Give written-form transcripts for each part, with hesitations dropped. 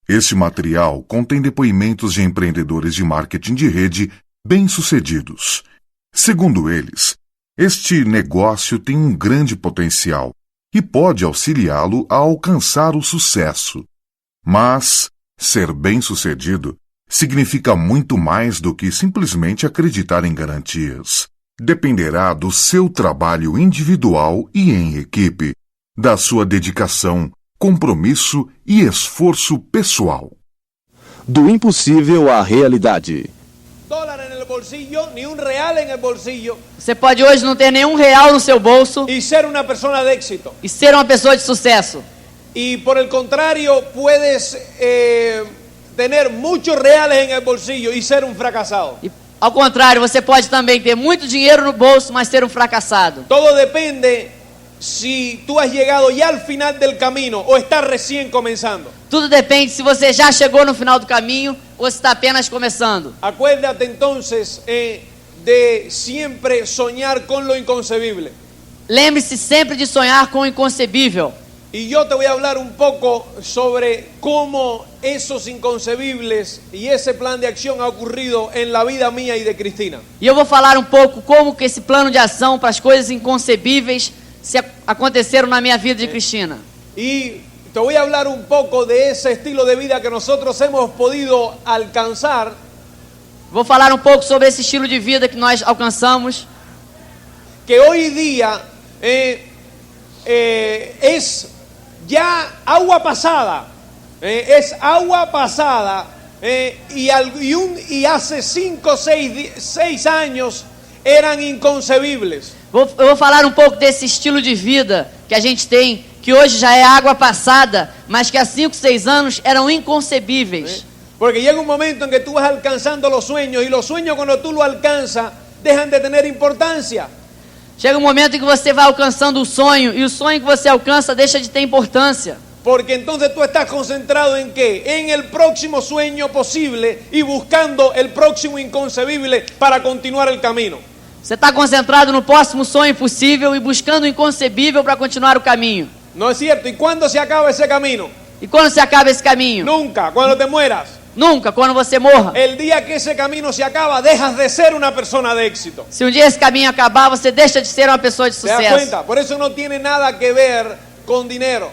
Este material contém depoimentos de empreendedores de marketing de rede bem-sucedidos. Segundo eles, este negócio tem um grande potencial e pode auxiliá-lo a alcançar o sucesso. Mas ser bem-sucedido significa muito mais do que simplesmente acreditar em garantias. Dependerá do seu trabalho individual e em equipe, da sua dedicação, compromisso e esforço pessoal. Do impossível à realidade. Dólar en el bolsillo, ni un real en el bolsillo, Você pode hoje não ter nenhum real no seu bolso y ser una persona de éxito. e ser uma pessoa de sucesso. Y por el contrario, puedes tener muchos reales en el bolsillo y ser un fracasado. E, ao contrário, você pode também ter muito dinheiro no bolso, mas ser um fracassado. Todo depende si tú has llegado ya al final del camino o estás recién comenzando. Tudo depende se você já chegou no final do caminho ou se está apenas começando. Acuérdate entonces de siempre soñar con lo inconcebible. Lembre-se sempre de sonhar com o inconcebível. Y yo te voy a hablar un poco sobre cómo esos inconcebibles y ese plan de acción ha ocurrido en la vida mía y de Cristina. E eu vou falar um pouco como que esse plano de ação para as coisas inconcebíveis aconteceram na minha vida de Cristina. Y te voy a hablar un poco de ese estilo de vida que nosotros hemos podido alcanzar. Vou falar um pouco sobre esse estilo de vida que nós alcançamos, Que hoy día es ya agua pasada. Es agua pasada. Y hace 5 o 6 años eran inconcebibles. eu vou falar um pouco desse estilo de vida que a gente tem, que hoje já é água passada, mas que há 5, 6 anos eram inconcebíveis. Porque llega un momento en que tú vas alcanzando los sueños y los sueños cuando tú los alcanzas dejan de tener importancia. Chega um momento em que você vai alcançando o sonho e o sonho que você alcança deixa de ter importância. Porque entonces tú estás concentrado en ¿qué? En el próximo sueño posible y buscando el próximo inconcebible para continuar el camino. Você está concentrado no próximo sonho possível e buscando o inconcebível para continuar o caminho. ¿No es cierto? ¿Y cuándo se acaba ese camino? E quando se acaba esse caminho? Nunca, cuando te mueras. Nunca, quando você morra. El día que ese camino se acaba, dejas de ser una persona de éxito. Se um dia esse caminho acabar, você deixa de ser uma pessoa de ¿Te das sucesso. cuenta? Por eso no tiene nada que ver con dinero.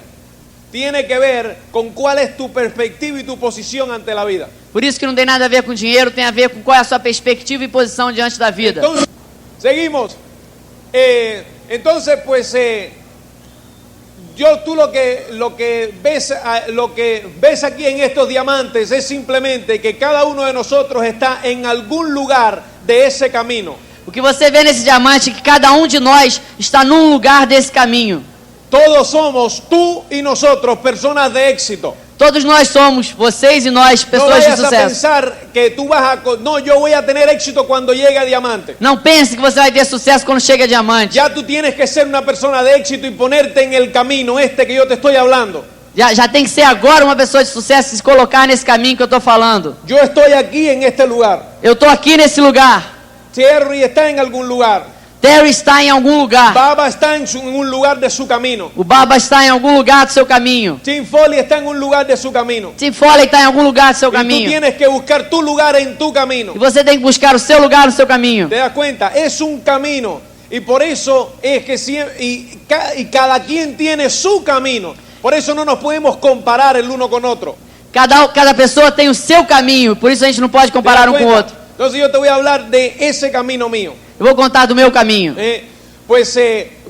Tiene que ver con cuál es tu perspectiva y tu posición ante la vida. Por isso que não tem nada a ver com dinheiro, tem a ver com qual é a sua perspectiva e posição diante da vida. Entonces, seguimos. Entonces, pues, tú lo que ves aquí en estos diamantes es simplemente que cada uno de nosotros está en algún lugar de ese camino. O que você vê nesse diamante é que cada um de nós está num lugar desse caminho. Todos somos, tú y nosotros, personas de éxito. Todos nós somos, vocês e nós, No pessoas de vayas a sucesso. pensar que tú no, yo voy a tener éxito cuando llegue a diamante. Não pense que você vai ter sucesso quando chega a diamante. Ya tú tienes que ser una persona de éxito y ponerte en el camino que yo te estoy hablando. Já tem que ser agora uma pessoa de sucesso e se colocar nesse caminho que eu estou falando. Yo estoy aquí en este lugar. Eu estou aqui nesse lugar. Terry está en algún lugar. Terry está em algum lugar. Baba está en un lugar de su camino. O Baba está em algum lugar do seu caminho. Tim Foley está en un lugar de su camino. Tim Foley está em algum lugar do seu Y tú caminho. tienes que buscar tu lugar en tu camino. E você tem que buscar o seu lugar no seu caminho. ¿Te das cuenta? Es un camino. Y por eso es que y cada quien tiene su camino. Por eso no nos podemos comparar el uno con otro. Cada pessoa tem o seu caminho, por isso a gente não pode ¿Te das comparar um com o cuenta? outro. Entonces yo te voy a hablar de ese camino mío. Eu vou contar do meu caminho.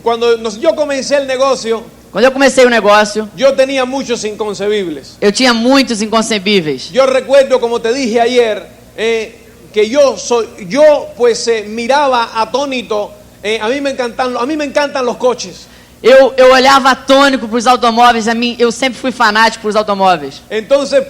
Cuando yo comencé el negocio, Quando eu comecei o negócio, yo tenía muchos inconcebibles. eu tinha muitos inconcebíveis. Yo recuerdo, como te dije ayer, que yo miraba atónito. A mí me encantan los coches. Eu olhava atônico para os automóveis, eu sempre fui fanático para os automóveis. Entonces,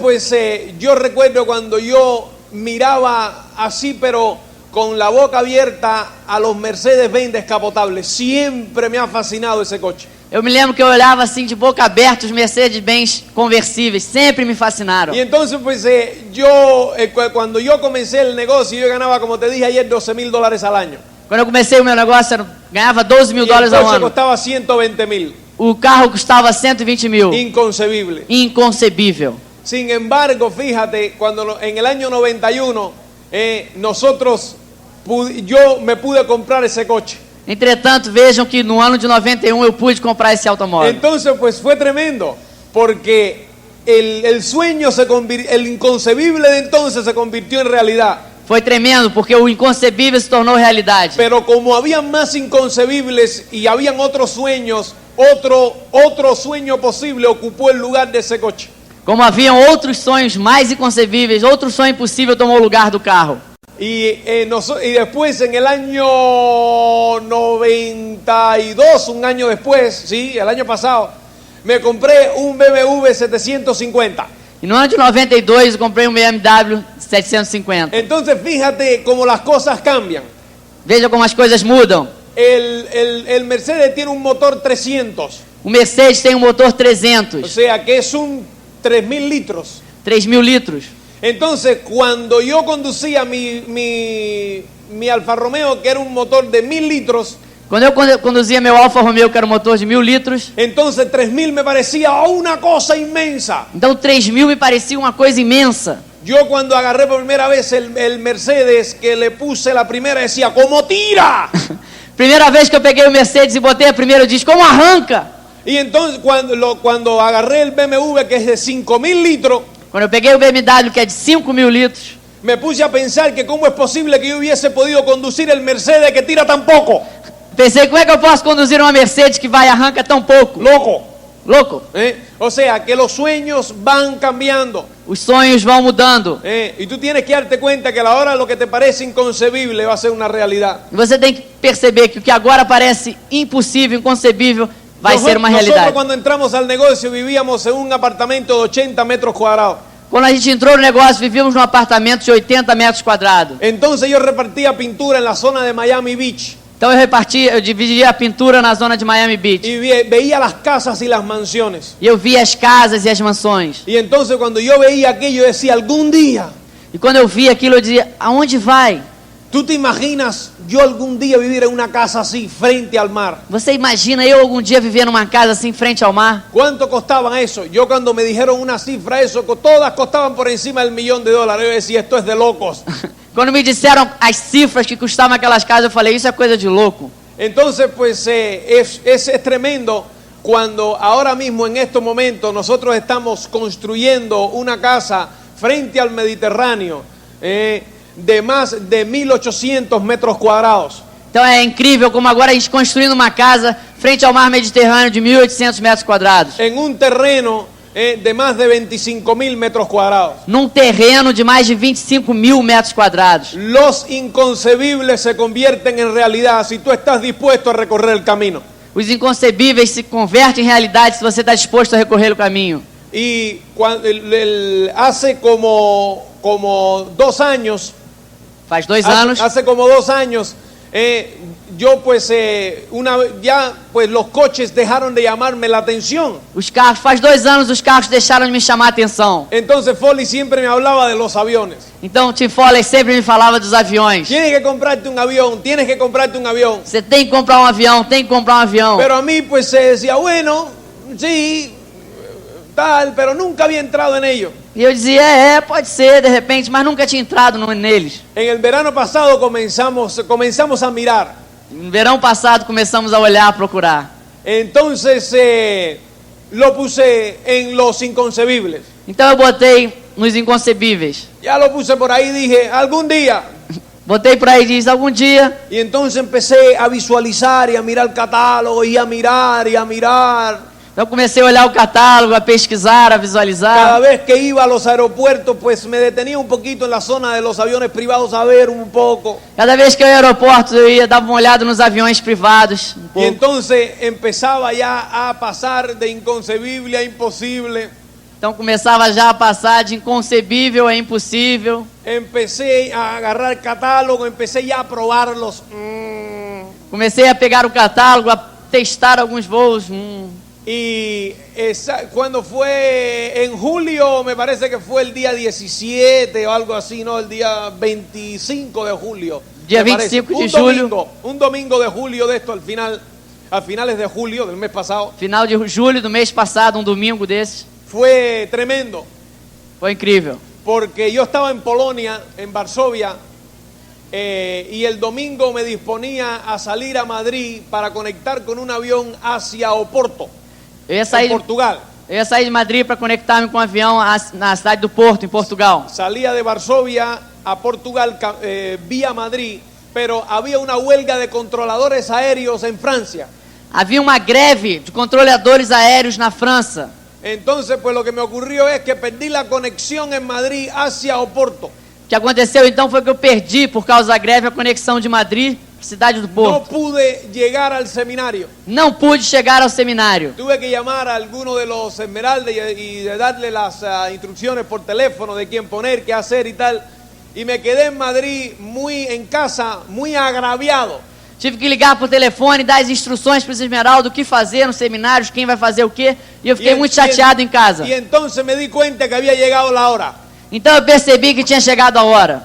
yo recuerdo cuando yo miraba así, pero con la boca abierta, a los Mercedes-Benz descapotables. Siempre me ha fascinado ese coche. Eu me lembro que eu olhava assim de boca aberta os Mercedes-Benz conversíveis, sempre me fascinaram. Y entonces, cuando yo comencé el negocio, yo ganaba, como te dije ayer, $12,000 al año. Quando eu comecei o meu negócio, ganhava $12 mil Y el ao coche ano. costaba $120,000. O carro custava 120 mil. Inconcebible. Inconcebível. Sin embargo, fíjate, en el año 91, yo me pude comprar ese coche. Entretanto, vejam que no ano de 91 eu pude comprar esse automóvel. Entonces, pues fue tremendo, porque el sueño el inconcebible de entonces se convirtió en realidad. Foi tremendo, porque o inconcebível se tornou realidade. Pero como había más inconcebibles y habían otros sueños, otro sueño posible ocupó el lugar de ese coche. Como haviam outros sonhos mais inconcebíveis, outro sonho impossível tomou o lugar do carro. Y después, en el año 92, un año después, sí, el año pasado, me compré un BMW 750. E no ano de 92 eu comprei um BMW 750. Entonces, fíjate cómo las cosas cambian. Veja como as coisas mudam. El Mercedes tiene un motor 300. O Mercedes tem um motor O 300, sea, que es un 3.000 litros. 3.000 litros. Entonces, cuando yo conducía mi Alfa Romeo, que era un motor de 1.000 litros, Quando eu conduzia meu Alfa Romeo, que era um motor de 1.000 litros, entonces 3.000 me parecía una cosa inmensa. então 3.000 me parecia uma coisa imensa. Yo cuando agarré por primera vez el Mercedes, que le puse la primera, decía, ¿cómo tira? Primeira vez que eu peguei o Mercedes e botei a primeira, eu disse, como arranca? Y entonces cuando agarré el BMW, que es de 5.000 litros, Quando eu peguei o BMW, que é de 5.000 litros, me puse a pensar que cómo es posible que yo hubiese podido conducir el Mercedes que tira tan poco. pensei, como é que eu posso conduzir uma Mercedes que vai e arranca tão pouco? Loco. Louco. O sea, que los sueños van cambiando. Os sonhos vão mudando. Y tú tienes que darte cuenta que a la hora lo que te parece inconcebible va a ser una realidad. E você tem que perceber que o que agora parece impossível, inconcebível, vai ser uma Nosotros realidade. cuando entramos al negocio vivíamos en un apartamento de 80 metros cuadrados. Quando a gente entrou no negócio, vivíamos num apartamento de 80 metros quadrados. Entonces yo repartía pintura en la zona de Miami Beach Então eu dividia a pintura na zona de Miami Beach. y veía las casas y las mansiones. E eu via as casas e as mansões. Y entonces cuando yo veía aquello decía, algún día, E quando eu via aquilo, eu dizia, aonde vai? ¿tú te imaginas yo algún día vivir en una casa así frente al mar? Você imagina eu algum dia viver numa casa assim, frente ao mar? ¿Cuánto costaban eso? Yo cuando me dijeron una cifra, todas costaban por encima del $1.000.000. Yo decía, esto es de locos. Quando me disseram as cifras que custavam aquelas casas, eu falei, isso é coisa de louco. Entonces, pues es tremendo cuando ahora mismo en estos momentos nosotros estamos construyendo una casa frente al Mediterráneo de más de 1.800 metros cuadrados. Então é incrível como agora a gente construindo uma casa frente ao mar Mediterrâneo de 1.800 metros quadrados. En un terreno de más de 25.000 metros cuadrados. Num terreno de mais de 25.000 metros quadrados. Los inconcebibles se convierten en realidad si tú estás dispuesto a recorrer el camino. Os inconcebíveis se convertem em realidade se você está disposto a recorrer o caminho. Y hace como 2 años, Faz 2 anos, hace como 2 años, yo pues los coches dejaron de llamarme la atención. faz 2 anos os carros deixaram de me chamar a atenção. Entonces Foley siempre me hablaba de los aviones. Então Tim Foley sempre me falava dos aviões. Tienes que comprarte un avión, tienes que comprarte un avión. Você tem que comprar um avião, tem que comprar um avião. Pero a mí pues se decía, bueno, sí, tal, pero nunca había entrado en ello. E eu dizia, pode ser, de repente, mas nunca tinha entrado neles. En el verano pasado comenzamos a mirar. No verão passado começamos a olhar, a procurar. Entonces lo puse en los inconcebibles. Então eu botei nos inconcebíveis. Ya lo puse por ahí, dije, algún día. Botei por aí e diz, algum dia. Y entonces empecé a visualizar y a mirar el catálogo y a mirar y a mirar. Então comecei a olhar o catálogo, a pesquisar, a Cada visualizar. vez que iba a los aeropuertos, pues me detenía un poquito en la zona de los aviones privados a ver un poco. Cada vez que eu ia ao aeroporto, eu ia dar uma olhada nos aviões privados. Y entonces empezaba ya a pasar de inconcebible a imposible. Então começava já a passar de inconcebível a impossível. Empecé a agarrar catálogo, empecé ya a probarlos. Comecei a pegar o catálogo, a testar alguns voos. Y cuando fue en julio, me parece que fue el día 17 o algo así, ¿no? El día 25 de julio. Día me parece. 25 de julio. Un domingo de julio de esto, a finales de julio del mes pasado. Final de julho do mês passado, um domingo desses. Fue tremendo. Foi incrível. porque yo estaba en Polonia, en Varsovia, y el domingo me disponía a salir a Madrid para conectar con un avión hacia Oporto, Eu ia en sair, Portugal. eu ia sair de Madrid para conectar-me com um avião na cidade do Porto, em Portugal. Salía de Varsovia a Portugal vía Madrid, pero había una huelga de controladores aéreos en Francia. Havia uma greve de controladores aéreos na França. Entonces, pues lo que me ocurrió es que perdí la conexión en Madrid hacia Oporto. O que aconteceu então foi que eu perdi, por causa da greve, a conexão de Madrid para a cidade do No Porto. pude llegar al seminario. Não pude chegar ao seminário. Tuve que llamar a alguno de los Esmeraldas y de darle las instrucciones por teléfono de quién poner, qué hacer y tal. Y me quedé en Madrid en casa, muy agraviado. Tive que ligar por telefone, dar as instruções para os Esmeralda, o que fazer nos seminários, quem vai fazer o quê. E eu fiquei muito chateado em casa. Y entonces me di cuenta que había llegado la hora. Então eu percebi que tinha chegado a hora.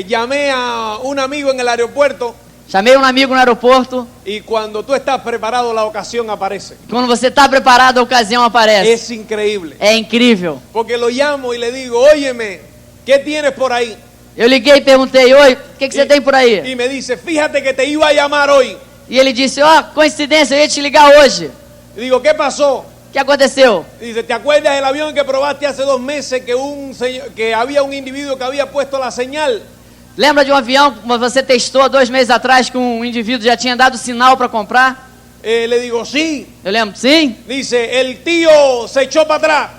Llamé a un amigo en el aeropuerto Chamei um amigo no aeroporto. y cuando tú estás preparado la ocasión aparece. Quando você está preparado, a ocasião aparece. Es increíble. É incrível. Porque lo llamo y le digo, óyeme, ¿qué tienes por ahí? Eu liguei e perguntei, oi, o que você tem por aí? Y me dice, fíjate que te iba a llamar hoy. E ele disse, ó, coincidência, eu ia te ligar hoje. Y digo, ¿qué pasó? O que aconteceu? Dice, ¿te acuerdas del avión que probaste hace 2 meses que había un individuo que había puesto la señal? Lembra de um avião que você testou 2 meses atrás que um indivíduo já tinha dado sinal para comprar? Le digo, sí. Eu lembro, sim. Dice, el tío se echó para atrás.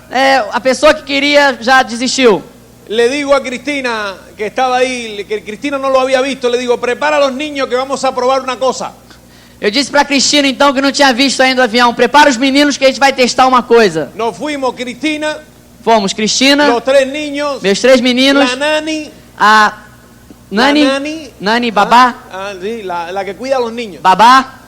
A pessoa que queria já desistiu. Le digo a Cristina, que estaba ahí, que Cristina no lo había visto, le digo, prepara a los niños que vamos a probar una cosa. Eu disse para Cristina, então, que não tinha visto ainda o avião, prepara os meninos que a gente vai testar uma coisa. Nos fuimos, Cristina, Fomos Cristina, los 3 niños, meus 3 meninos, la nani, a Nani, la nani, Nani, Babá, sí, la que cuida a los niños. Babá.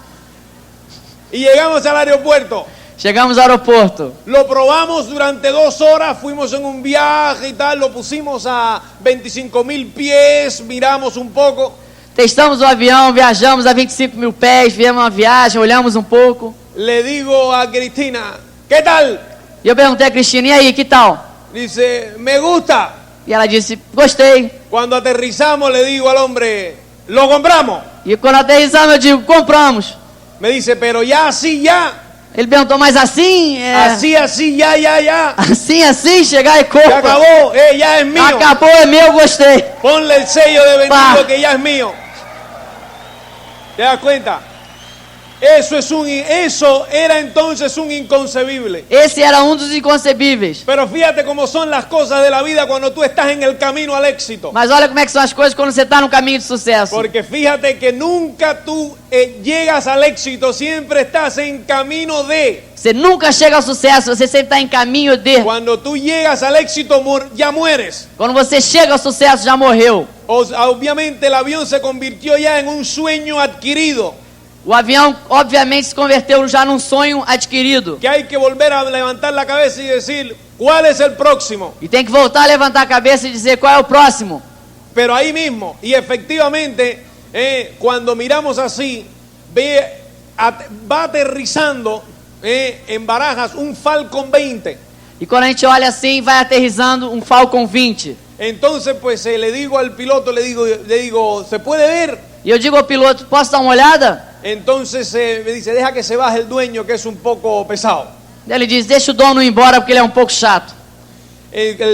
Y llegamos al aeropuerto. Chegamos ao aeroporto. Lo probamos durante 2 horas, fuimos en un viaje y tal, lo pusimos a 25.000 pies, miramos un poco. Testamos o avião, viajamos a 25.000 pés, viemos uma viagem, olhamos um pouco. Le digo a Cristina, ¿qué tal? E eu perguntei a Cristina, e aí, que tal? Dice, me gusta. E ela disse, gostei. Cuando aterrizamos le digo al hombre, lo compramos. E quando aterrissamos, eu digo, compramos. Me dice, pero ya así, ya. Ele perguntou, mas assim? Así, ya. Assim, chegar e Ya compra. acabó, ya es mío. Acabou, é meu, gostei. Ponle el sello de vendido Pa. que ya es mío. ¿Te das cuenta? Eso era entonces un inconcebible. Esse era um dos inconcebíveis. Pero fíjate cómo son las cosas de la vida cuando tú estás en el camino al éxito. Mas olha como é que são as coisas quando você está no caminho de sucesso. Porque fíjate que nunca tú llegas al éxito, siempre estás en camino de. Você nunca chega ao sucesso, você sempre está em caminho de. Cuando tú llegas al éxito, ya mueres. Quando você chega ao sucesso, já morreu. Obviamente el avión se convirtió ya en un sueño adquirido. O avião, obviamente, se converteu já num sonho adquirido. Que hay que volver a levantar la cabeza y decir, ¿cuál es el próximo? E tem que voltar a levantar a cabeça e dizer qual é o próximo. Pero ahí mismo, y efectivamente, cuando miramos así, va aterrizando en Barajas un Falcon 20. E quando a gente olha assim, vai aterrissando um Falcon 20. Entonces, pues le digo al piloto, le digo, ¿se puede ver? E eu digo ao piloto, posso dar uma olhada? Entonces me dice, deja que se baje el dueño, que es un poco pesado. Ele diz, deixa o dono ir embora porque ele é um pouco chato.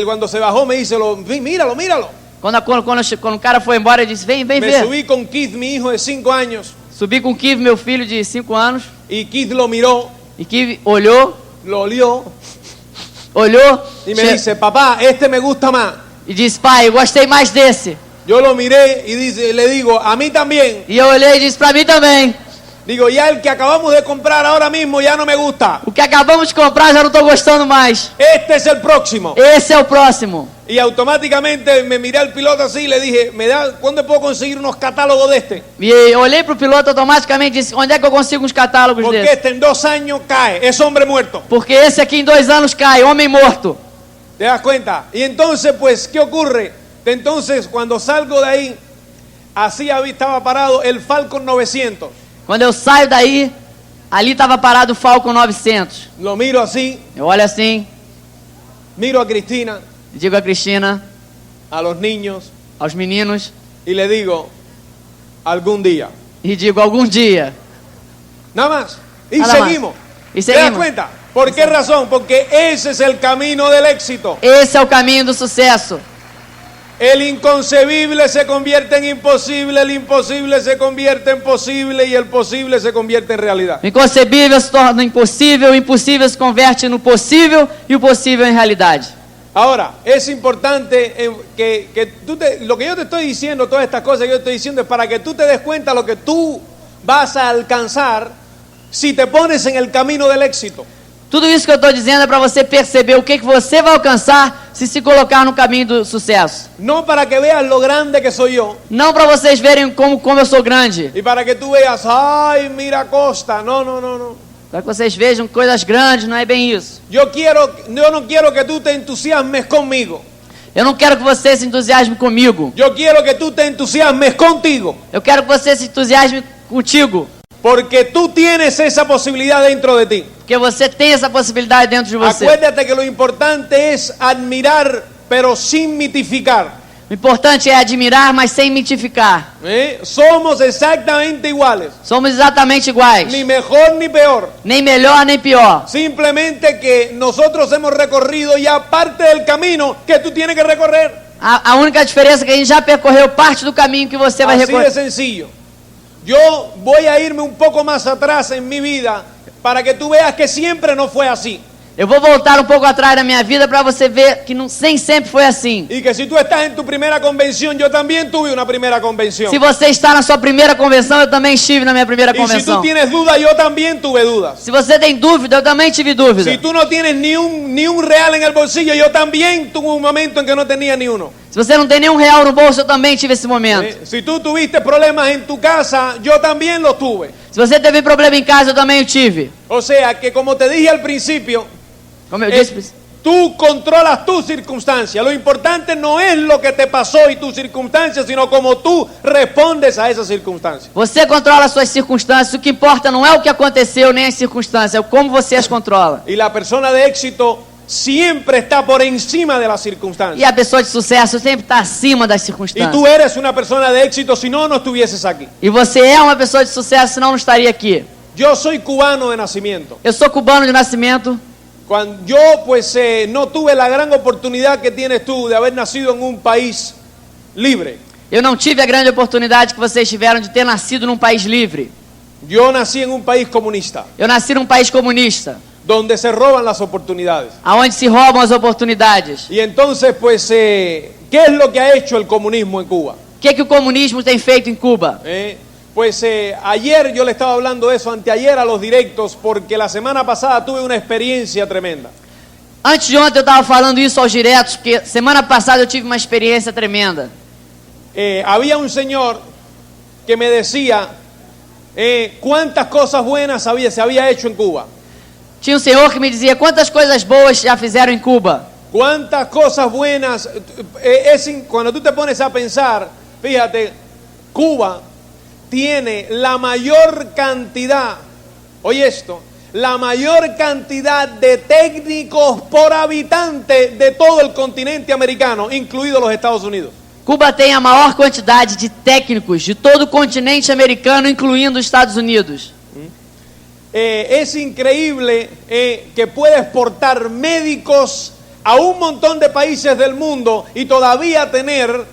Cuando se bajó me dice, míralo. Quando o cara foi embora, ele disse, vem Me ver. subí con Keith, mi hijo de 5 años, Subi com o Kiv, meu filho de 5 anos. y Keith lo miró, E Kiv olhou lo olió, y me che- dice, papá, este me gusta más. e disse, pai, eu gostei mais desse. Yo lo miré y le digo, a mí también. E eu olhei e disse, pra mim também. Digo, ya el que acabamos de comprar ahora mismo ya no me gusta. O que acabamos de comprar já não estou gostando mais. Este es el próximo. Esse é o próximo. Y automáticamente me miré al piloto así y le dije, ¿cuándo puedo conseguir unos catálogos de este? E eu olhei pro piloto automaticamente e disse, onde é que eu consigo uns catálogos Porque desses? este en 2 años cae, es hombre muerto. Porque esse aqui em 2 anos cai, homem morto. ¿Te das cuenta? Y entonces, pues, ¿qué ocurre? Entonces, cuando salgo de ahí, así estaba parado el Falcon 900. Quando eu saio daí, ali estava parado o Falcon 900. Lo miro así Eu olho assim, miro a Cristina, digo a Cristina, a los niños, aos meninos, y le digo, algún día. e digo algum dia. Nada más. Y Nada más. seguimos. Y ¿Te das seguimos. cuenta? ¿Por qué razón? Porque ese es el camino del éxito. Esse é o caminho do sucesso. El inconcebible se convierte en imposible, el imposible se convierte en posible y el posible se convierte en realidad. O inconcebível se torna impossível, o impossível se converte no possível e o possível em realidade. Ahora, es importante que lo que yo te estoy diciendo, todas estas cosas que yo te estoy diciendo es para que tú te des cuenta lo que tú vas a alcanzar si te pones en el camino del éxito. Tudo isso que eu estou dizendo é para você perceber o que você vai alcançar se colocar no caminho do sucesso. No para que veas lo grande que soy yo Não para vocês verem como eu sou grande, y para que tú veas, ay, mira Costa. No, no, no, no. para que vocês vejam coisas grandes, não é bem isso. Yo no quiero que tú te entusiasmes conmigo. Eu não quero que você se entusiasme comigo. Yo quiero que tú te entusiasmes contigo. Eu quero que você se entusiasme contigo, Porque tú tienes esa posibilidad dentro de ti. porque você tem essa possibilidade dentro de você. Acuérdate que lo importante es admirar, pero sin mitificar. O importante é admirar, mas sem mitificar. Somos exactamente iguales. Somos exatamente iguais. Ni mejor ni peor. Nem melhor, nem pior. Simplemente que nosotros hemos recorrido ya parte del camino que tú tienes que recorrer. A única diferença é que a gente já percorreu parte do caminho que você vai Así de recorrer. sencillo. Yo voy a irme un poco más atrás en mi vida para que tú veas que siempre no fue así. Eu vou voltar um pouco atrás na minha vida para você ver que nem sempre foi assim. Y que si tú estás en tu primera convención, yo también tuve una primera convención. Se você está na sua primeira convenção, eu também estive na minha primeira Y si tú convenção. tienes dudas, yo también tuve dudas. Se você tem dúvida, eu também tive dúvida. Si tú no tienes ni un real en el bolsillo, yo también tuve un momento en que no tenía ni uno. Se você não tem nenhum real no bolso, eu também tive esse momento. Si tú tuviste problemas en tu casa, yo también los tuve. Se você teve problema em casa, eu também o tive. O sea que como te dije al principio, Como eu disse, tú controlas tus circunstancias. Lo importante no es lo que te pasó y tus circunstancias, sino cómo tú respondes a esas circunstancias. você controla as suas circunstâncias. O que importa não é o que aconteceu, nem as circunstâncias, é como você as controla. Y la persona de éxito siempre está por encima de las E circunstancias. a pessoa de sucesso sempre está acima das Y circunstâncias. tú eres una persona de éxito, si no, no estuvieses aquí. E você é uma pessoa de sucesso, senão não estaria aqui. Yo soy cubano de nacimiento. Eu sou cubano de nascimento. Cuando yo pues no tuve la gran oportunidad que tienes tú de haber nacido en un país libre. Eu não tive a grande oportunidade que vocês tiveram de ter nascido num país livre. Yo nací en un país comunista, Eu nasci num país comunista, donde se roban las oportunidades. aonde se roubam as oportunidades. Y entonces pues, ¿qué es lo que ha hecho el comunismo en Cuba? O que o comunismo tem feito em Cuba? Pues ayer yo le estaba hablando de eso, anteayer a los directos, porque la semana pasada tuve una experiencia tremenda. Antes de ontem eu estava falando isso aos diretos, porque semana passada eu tive uma experiência tremenda. Había un señor que me decía cuántas cosas buenas se había hecho en Cuba. Tinha um senhor que me dizia quantas coisas boas já fizeram em Cuba. Cuántas cosas buenas. Cuando tú te pones a pensar, fíjate, Cuba tiene la mayor cantidad, oye esto, la mayor cantidad de técnicos por habitante de todo el continente americano, incluidos los Estados Unidos. Cuba tem a maior quantidade de técnicos de todo o continente americano, incluindo os Estados Unidos. Es increíble que puede exportar médicos a un montón de países del mundo y todavía tener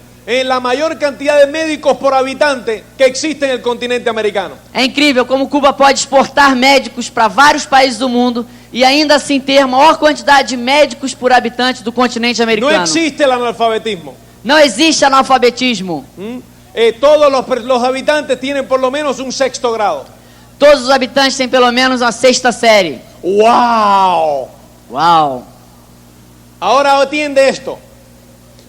la mayor cantidad de médicos por habitante que existe en el continente americano. É incrível como Cuba pode exportar médicos para vários países do mundo e ainda assim ter a maior quantidade de médicos por habitante do continente No americano. existe el analfabetismo. Não existe analfabetismo. Todos los habitantes tienen por lo menos un sexto grado. Todos os habitantes têm pelo menos uma sexta série. ¡Wow! Uau! Ahora atiende esto.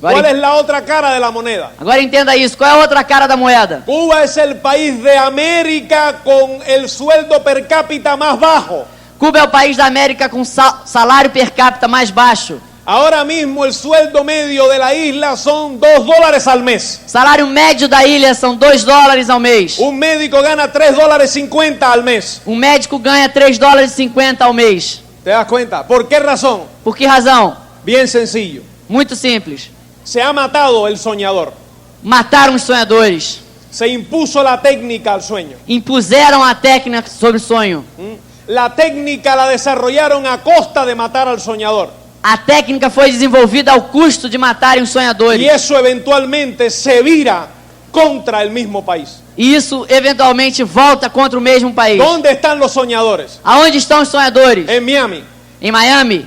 ¿Cuál es la otra cara de la moneda? Agora entenda isso. Qual é a outra cara da moeda? Cuba es el país de América con el sueldo per cápita más bajo. Cuba é o país da América com salário per capita mais baixo. Ahora mismo el sueldo medio de la isla son $2 al mes. Salário médio da ilha são $2 ao mês. Un médico gana $3.50 al mes. Um médico ganha $3,50 ao mês. ¿Te das cuenta? ¿Por qué razón? Por que razão? Bien sencillo. Muito simples. Se ha matado el soñador. Mataram os sonhadores. Se impuso la técnica al sueño. Impuseram a técnica sobre o sonho. La técnica la desarrollaron a costa de matar al soñador. A técnica foi desenvolvida ao custo de matarem os sonhadores. Y eso eventualmente se vira contra el mismo país. E isso eventualmente volta contra o mesmo país. ¿Dónde están los soñadores? Aonde estão os sonhadores? En Miami. Em Miami.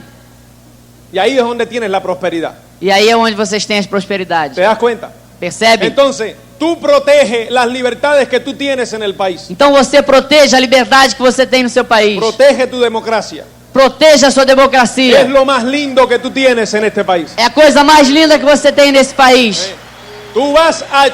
Y ahí es donde tienes la prosperidad. E aí é onde vocês têm as prosperidades. ¿Te das cuenta? Percebe? Entonces, tú protege las libertades que tú tienes en el país. Então você proteja a liberdade que você tem no seu país. Protege tu democracia. Proteja a sua Es democracia. lo más lindo que tú tienes en este país. É a coisa mais linda que você tem nesse país.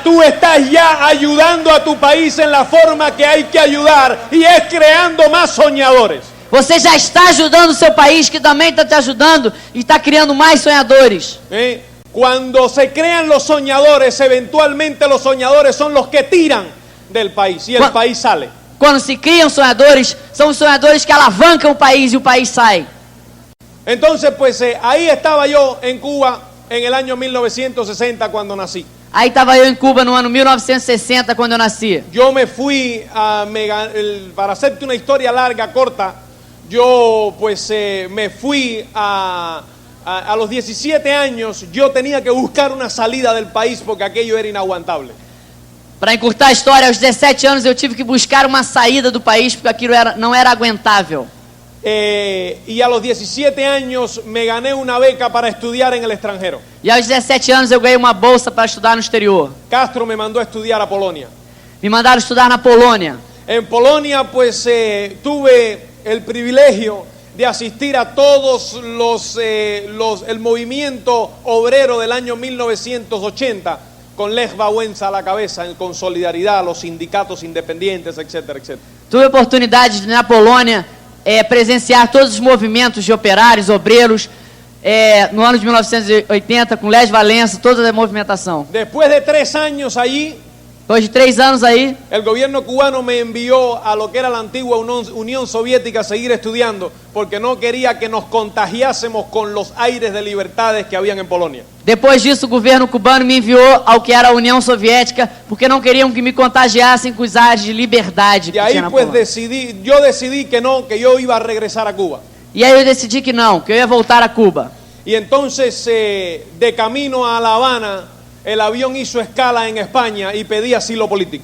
Tú estás ya ayudando a tu país en la forma que hay que ayudar y es creando más soñadores. Você já está ajudando o seu país, que também está te ajudando e está criando mais sonhadores. Cuando se crean los soñadores, eventualmente los soñadores son los que tiran del país y el país sale. Quando se criam sonhadores, são os sonhadores que alavancam o país e o país sai. Entonces, pues ahí estaba yo en Cuba en el año 1960 cuando nací. Aí estava eu em Cuba no ano 1960, quando eu nasci. Yo me fui para hacerte una historia larga, corta, yo pues me fui a los 17 años, yo tenía que buscar una salida del país porque aquello era inaguantable. Para encurtar a história, aos 17 anos eu tive que buscar uma saída do país porque aquilo não era aguentável. Y a los 17 años me gané una beca para estudiar en el extranjero. E aos 17 anos eu ganhei uma bolsa para estudar no exterior. Castro me mandó a estudiar a Polonia. Me mandaram estudar na Polônia. En Polonia pues tuve el privilegio de asistir a todos el movimiento obrero del año 1980 con Lech Wałęsa a la cabeza, con Solidaridad, los sindicatos independientes, etcétera, etcétera. Tuve a oportunidade de, na Polônia, presenciar todos os movimentos de operários, obreiros, no ano de 1980, com Lech Wałęsa, toda a movimentação. Después de 3 años allí, depois de 3 anos aí, el gobierno cubano me envió a lo que era la antigua Unión Soviética a seguir estudiando porque no quería que nos contagiásemos con los aires de libertades que habían en Polonia. Depois disso, o governo cubano me enviou ao que era a União Soviética porque não queriam que me contagiassem com os ares de liberdade que Y ahí tinha na pues Polônia. yo decidí que no, que yo iba a regresar a Cuba. E aí eu decidi que não, que eu ia voltar a Cuba. Y entonces de camino a La Habana, el avión hizo escala en España y pedí asilo político.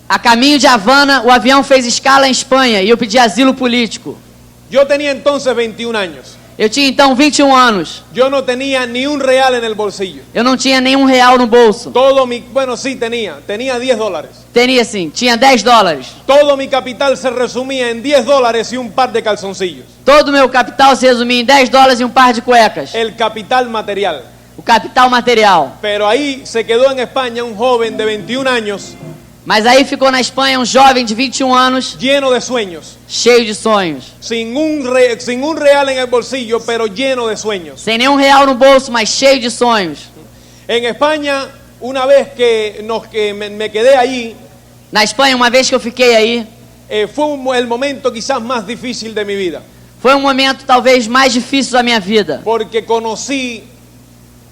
A caminho de Havana, o avião fez escala em Espanha e eu pedi asilo político. Yo tenía entonces 21 años. Eu tinha então 21 anos. Yo no tenía ni un real en el bolsillo. Eu não tinha nenhum real no bolso. Bueno, sí tenía $10. Teria sim, tinha $10. Todo mi capital se resumía en $10 y un par de calzoncillos. Todo o meu capital se resumia em $10 e um par de cuecas. El capital material. O capital material. Pero ahí se quedó en España un joven de 21 años. Mas aí ficou na Espanha um jovem de 21 anos, lleno de sueños, cheio de sonhos. sin un real en el bolsillo, pero lleno de sueños. Sem nenhum real no bolso, mas cheio de sonhos. En España, una vez que me quedé allí, Na Espanha, uma vez que eu fiquei aí, fue el momento quizás más difícil de mi vida. foi um momento talvez mais difícil da minha vida. Porque conocí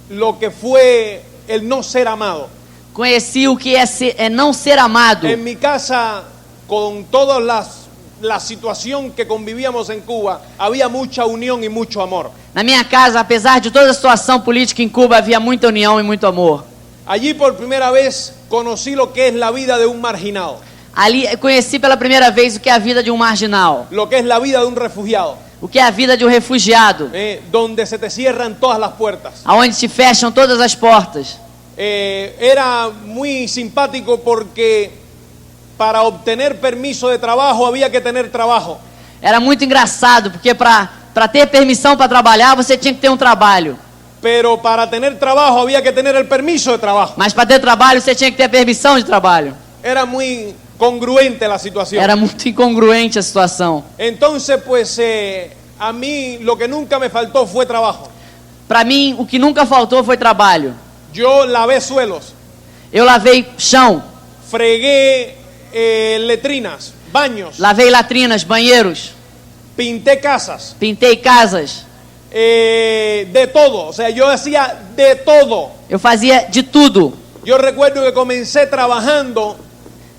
lo que fue el no ser amado. Conheci o que é não ser amado. En mi casa, con toda la situación que convivíamos en Cuba, había mucha unión y mucho amor. Na minha casa, apesar de toda a situação política em Cuba, havia muita união e muito amor. Allí por primera vez conocí lo que es la vida de un marginado. Ali conheci pela primeira vez o que é a vida de um marginal, Lo que es la vida de un refugiado. o que é a vida de um refugiado, Donde se te cierran todas las puertas. aonde se fecham todas as portas. Era muy simpático porque para obtener permiso de trabajo había que tener trabajo. Era muito engraçado, porque para ter permissão para trabalhar, você tinha que ter um trabalho. Pero para tener trabajo había que tener el permiso de trabajo. Mas para ter trabalho, você tinha que ter a permissão de trabalho. Era muy congruente la situación. Era muito incongruente a situação. Entonces, pues a mí lo que nunca me faltó fue trabajo. Para mim, o que nunca faltou foi trabalho. Yo lavé suelos, Eu lavei chão, fregué letrinas, baños, lavei latrinas, banheiros, pinté casas, pintei casas, de todo, o sea, yo hacía de todo. Eu fazia de tudo. Yo recuerdo que comencé trabajando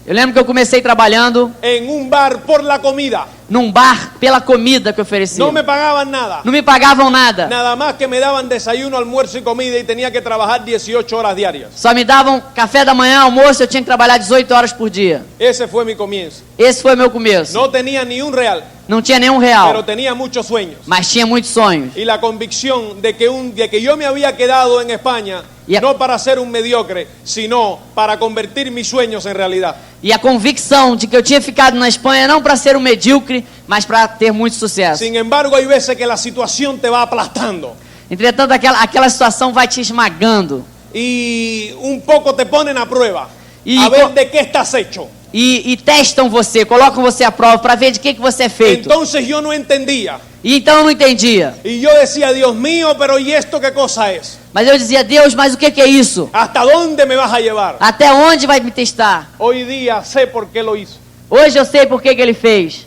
Eu lembro que eu comecei trabalhando en un bar por la comida. num bar pela comida que oferecia. No me pagaban nada. Não me pagavam nada. Nada más que me daban desayuno, almuerzo y comida y tenía que trabajar 18 horas diarias. Só me davam café da manhã, almoço, eu tinha que trabalhar 18 horas por dia. Ese fue mi comienzo. Esse foi meu começo. No tenía ni un real, Não tinha nenhum pero real, tenía muchos sueños. mas tinha muitos sonhos. Y la convicción de que yo me había quedado en España, Yep. no para ser un mediocre, sino para convertir mis sueños en realidad. E a convicção de que eu tinha ficado na Espanha não para ser um medíocre, mas para ter muito sucesso. Sin embargo, hay veces que la situación te va aplastando Entretanto, aquela situação vai te esmagando. y un poco te ponen a prueba, Y a ver co- de qué estás hecho. E testam você, colocam você à prova para ver de que você é feito. Entonces yo no entendía. E então eu não entendia. Y yo decía, Dios mío, pero ¿y esto qué cosa es? Mas eu dizia, Deus, mas o que é isso? ¿Hasta dónde me vas a llevar? Até onde vai me testar? Hoy día sé por qué lo hizo. Hoje eu sei por que ele fez.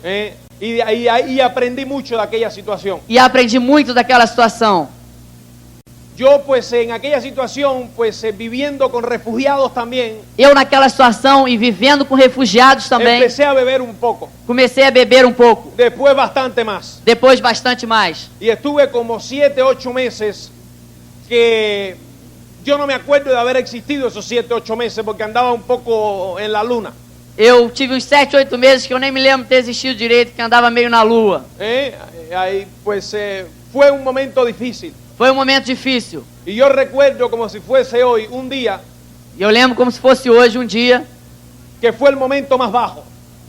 Y aprendí mucho de aquella situación. E aprendi muito daquela situação. Yo pues en aquella situación, pues viviendo con refugiados también, Eu naquela situação e vivendo com refugiados também, empecé a beber un poco, comecei a beber um pouco. después bastante más. Depois bastante mais. Y estuve como 7, 8 meses que yo no me acuerdo de haber existido esos 7, 8 meses porque andaba un poco en la luna. Eu tive uns 7, 8 meses que eu nem me lembro de ter existido direito, que andava meio na lua. Ahí pues fue un momento difícil. Foi um momento difícil. Y yo recuerdo como si fuese hoy, un día, E eu lembro como se fosse hoje um dia, que fue el momento más bajo.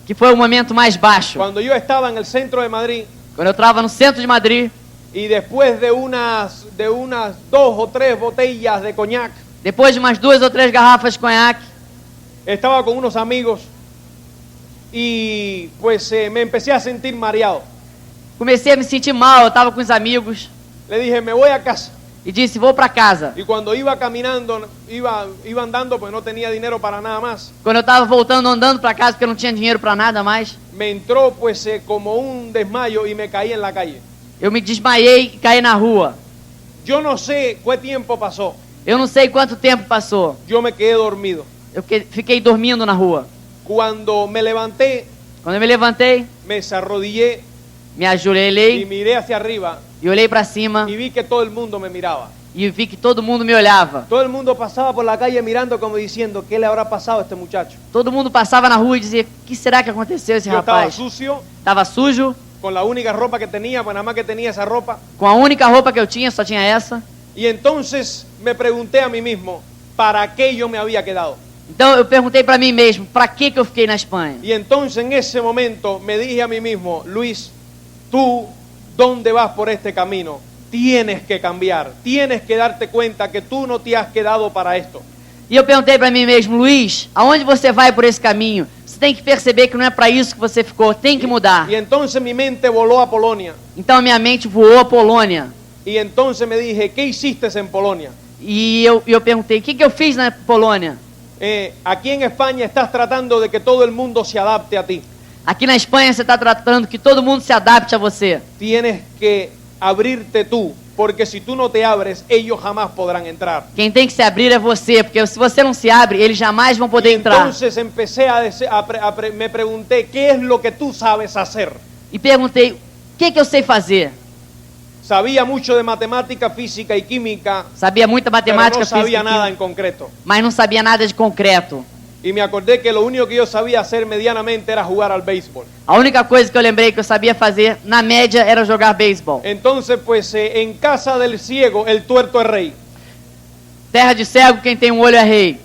que foi o momento mais baixo. Cuando yo estaba en el centro de Madrid Quando eu estava no centro de Madrid, y después de unas 2 o 3 botellas de coñac, depois de umas 2 ou 3 garrafas de conhaque, estaba con unos amigos y pues me empecé a sentir mareado. comecei a me sentir mal, eu estava com os amigos Le dije, me voy a casa. e disse, vou para casa. Y cuando iba caminando, iba andando, pues no tenía dinero para nada más. Quando eu estava voltando, andando para casa, porque eu não tinha dinheiro para nada mais, Me entró pues como un desmayo y me caí en la calle. eu me desmaiei e caí na rua. Yo no sé qué tiempo pasó. Eu não sei quanto tempo passou. Yo me quedé dormido. Eu fiquei dormindo na rua. Cuando me levanté, Quando eu me levantei, me desarrodillé me y ajoelhei miré hacia arriba e olhei para cima y vi que todo el mundo me miraba. e vi que todo mundo me olhava. Todo el mundo pasaba por la calle mirando como diciendo, ¿qué le habrá pasado a este muchacho? Todo mundo passava na rua e dizia, o que será que aconteceu a esse Yo estaba rapaz? sucio, Estava sujo, con la única ropa que tenía, pues nada más que tenía esa ropa. com a única roupa que eu tinha, só tinha essa. Y entonces me pregunté a mí mismo, ¿para qué yo me había quedado? Então eu perguntei para mim mesmo, para que eu fiquei na Espanha? Y entonces en ese momento me dije a mí mismo, Luis, tú, ¿dónde vas por este camino? Tienes que cambiar, tienes que darte cuenta que tú no te has quedado para esto. E eu perguntei para mim mesmo, Luiz, aonde você vai por esse caminho? Você tem que perceber que não é para isso que você ficou, tem que mudar. Y entonces mi mente voló a Polonia. Então a minha mente voou a Polônia. Y entonces me dije, ¿qué hiciste en Polonia? E eu perguntei, o que eu fiz na Polônia? Aquí en España estás tratando de que todo el mundo se adapte a ti. Aqui na Espanha você está tratando que todo mundo se adapte a você. Tienes que abrirte tú, porque si tú no te abres, ellos jamás podrán entrar. Quem tem que se abrir é você, porque se você não se abre, eles jamais vão poder entrar. Entonces empecé me pregunté, ¿qué es lo que tú sabes hacer? E perguntei, o que eu sei fazer? Sabía mucho de matemática, física y química, Sabia muita pero matemática, no sabía física, nada en concreto. mas não sabia nada de concreto. Y me acordé que lo único que yo sabía hacer medianamente era jugar al béisbol. A única coisa que eu lembrei que eu sabia fazer, na média, era jogar beisebol. Entonces, pues en casa del ciego, el tuerto es rey. Terra de cego, quem tem um olho é rei.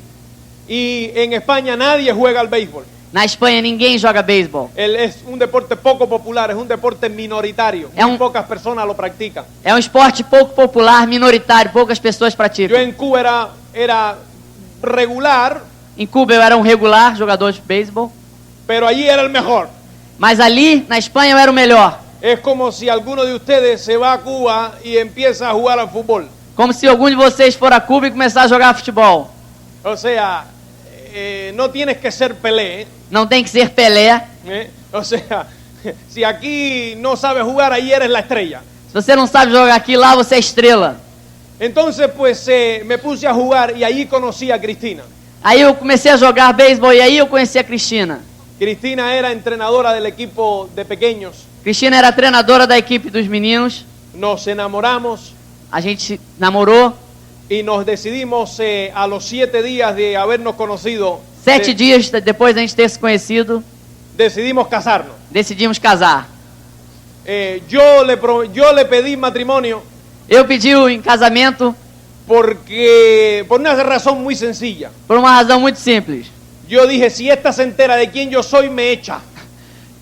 Y en España nadie juega al béisbol. Na Espanha, ninguém joga beisebol. Es un deporte poco popular, es un deporte minoritario. Muy pocas personas lo practican. É um esporte pouco popular, minoritário, poucas pessoas Yo praticam. en Cuba era regular, Em Cuba eu era um regular jogador de beisebol, pero allí era el mejor. mas ali, na Espanha, eu era o melhor. Es como si alguno de ustedes se va a Cuba y empieza a jugar al fútbol. Como se algum de vocês for a Cuba e começar a jogar futebol. O sea, no tienes que ser Pelé. Não tem que ser Pelé. O sea, si aquí no sabes jugar, ahí eres la estrella. Se você não sabe jogar aqui, lá você é estrela. Entonces, pues me puse a jugar y allí conocí a Cristina. Aí eu comecei a jogar beisebol e aí eu conheci a Cristina. Cristina era entrenadora del equipo de pequeños. Cristina era treinadora da equipe dos meninos. Nos enamoramos A gente namorou. y nos decidimos a los 7 días de habernos conocido, 7 dias depois da gente ter se conhecido, decidimos casarnos. decidimos casar. Yo le pedí matrimonio Eu pedi em casamento por una razón muy sencilla. por uma razão muito simples. Yo dije, si esta se entera de quién yo soy, me echa.